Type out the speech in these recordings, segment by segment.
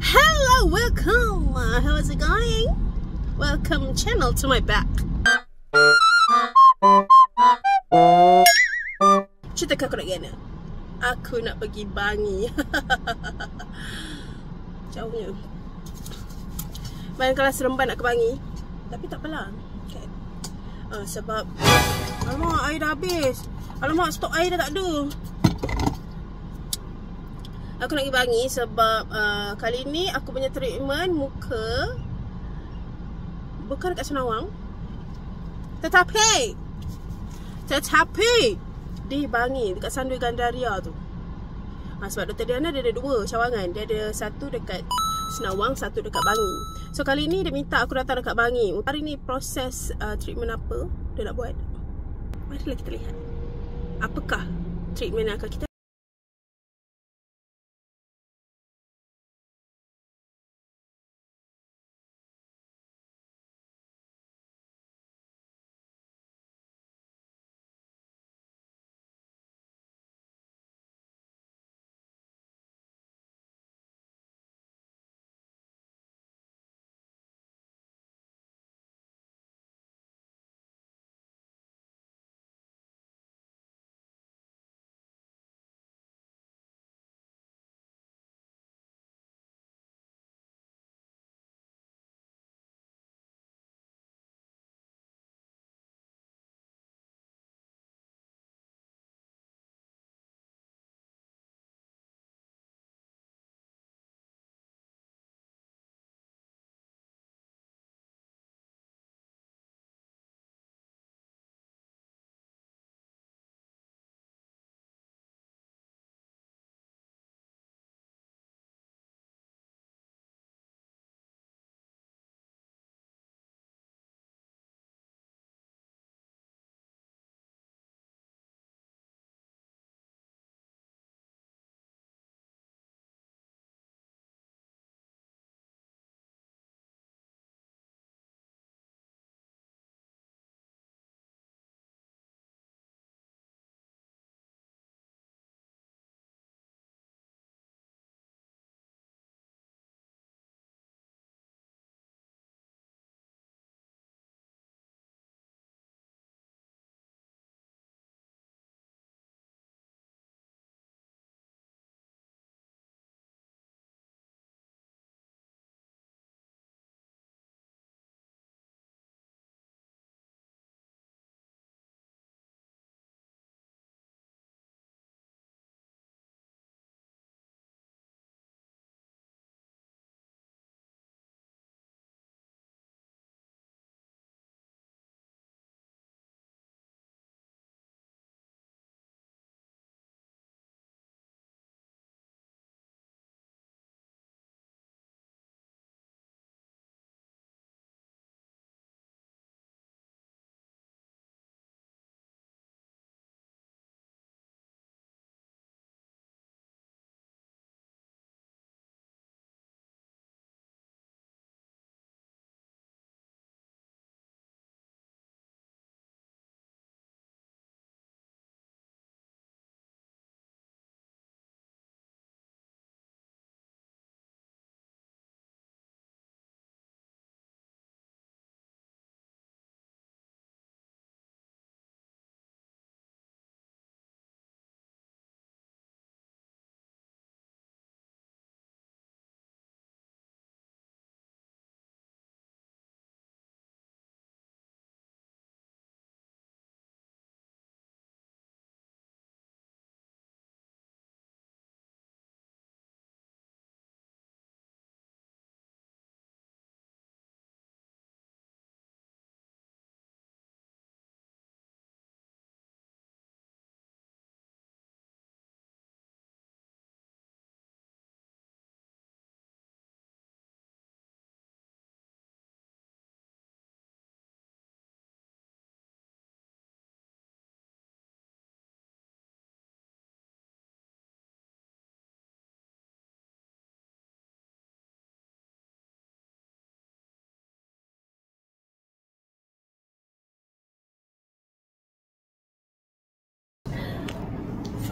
Hello, welcome. How's it going? Welcome channel to my back. Cerita aku nak gana. Aku nak pergi Bangi. Jauhnya. Main kelas Seremban nak ke Bangi. Tapi tak apalah kan? Sebab alamak, air dah habis. Alamak, stok air dah tak ada. Aku nak pergi Bangi sebab kali ni aku punya treatment muka bukan dekat Senawang, Tetapi di Bangi, dekat Sandui Gandaria tu. Sebab Dr. Diana dia ada dua cawangan. Dia ada satu dekat Senawang, satu dekat Bangi. So kali ni dia minta aku datang dekat Bangi. Hari ni proses treatment apa dia nak buat. Marilah kita lihat apakah treatment yang akan kita.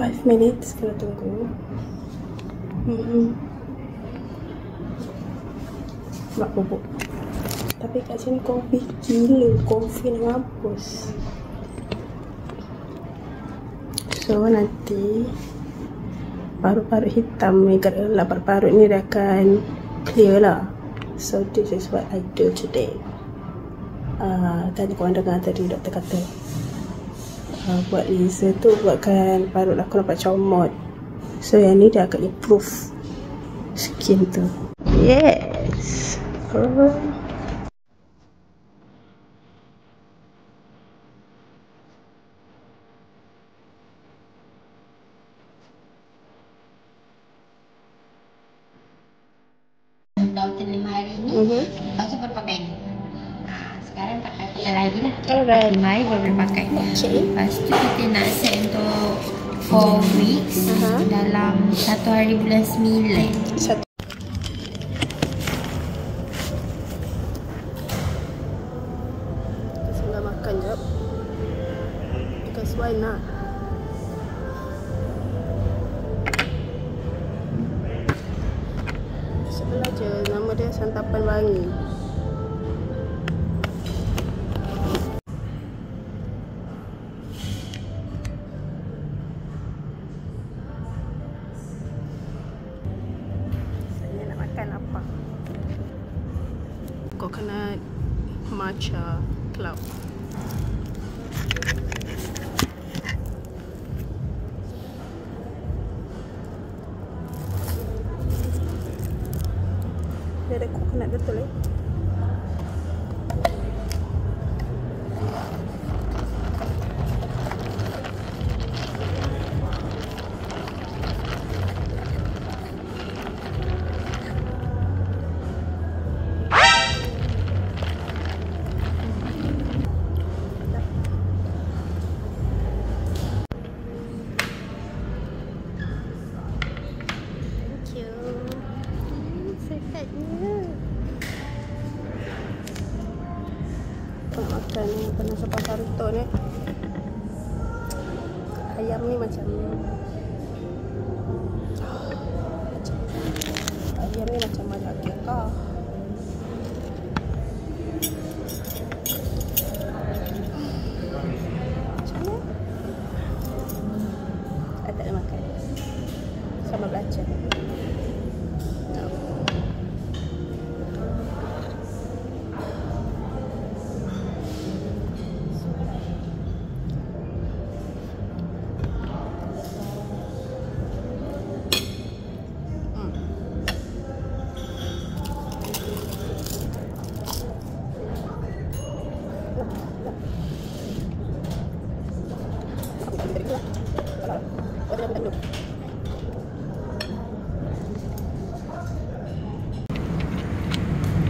Five minutes kena tunggu. Mak bubuk. Tapi kat sini kopi gila, kopi nak mampus. So nanti parut-parut hitam ni, parut-parut ni dah akan clear lah. So this is what I do today. Tadi korang dengar tadi doktor kata buat laser tu buatkan parut aku nampak comot. So yang ni dia akan improve skin tu. Yes. Doktor 5 hari ni, lepas tu baru pakai. Sekarang tak pakai lagi lah. Alright. 5 hari baru boleh pakai. Okay. Lepas tu kita nak set untuk 4 weeks dalam 1 hari bulan 9. Satu. Kita sengaja makan jap. Because why not? Sebelah je, nama dia Santapan Wangi. Saya nak makan apa? Coconut matcha cloud. Dia ada coconut betul eh. Makan penuh sopan Naruto ni. Ayam ni macam ayam ni macam banyak kekah. Macam mana? Saya tak nak makan sama belacan.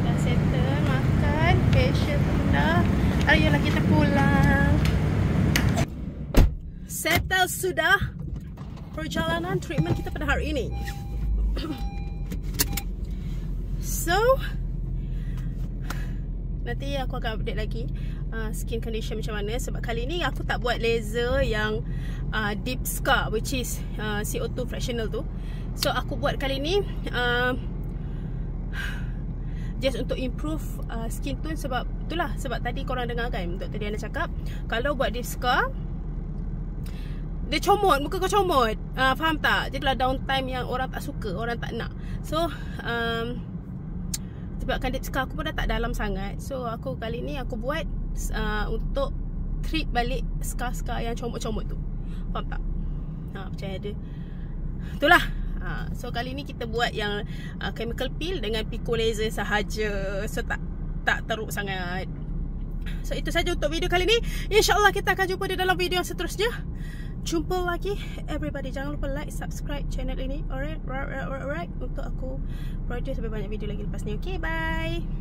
Dah settle makan, facial pun dah. Ayolah kita pulang. Settle sudah perjalanan treatment kita pada hari ini. So nanti aku akan update lagi skin condition macam mana. Sebab kali ni aku tak buat laser yang deep scar, which is CO2 fractional tu. So aku buat kali ni just untuk improve skin tone. Sebab itulah, sebab tadi korang dengar kan Dr. Diana cakap kalau buat deep scar dia comot, muka kau comot. Faham tak? Jadilah downtime yang orang tak suka, orang tak nak. So sebabkan deep scar aku pun dah tak dalam sangat, so aku kali ni aku buat untuk treat balik scar-scar yang comot-comot tu. Faham tak? Percaya ada. Itulah. So kali ni kita buat yang chemical peel dengan pico laser sahaja. So tak teruk sangat. So itu saja untuk video kali ni. InsyaAllah kita akan jumpa di dalam video yang seterusnya. Jumpa lagi everybody. Jangan lupa like, subscribe channel ini. Alright. Untuk aku produce lebih banyak video lagi lepas ni. Okay, bye.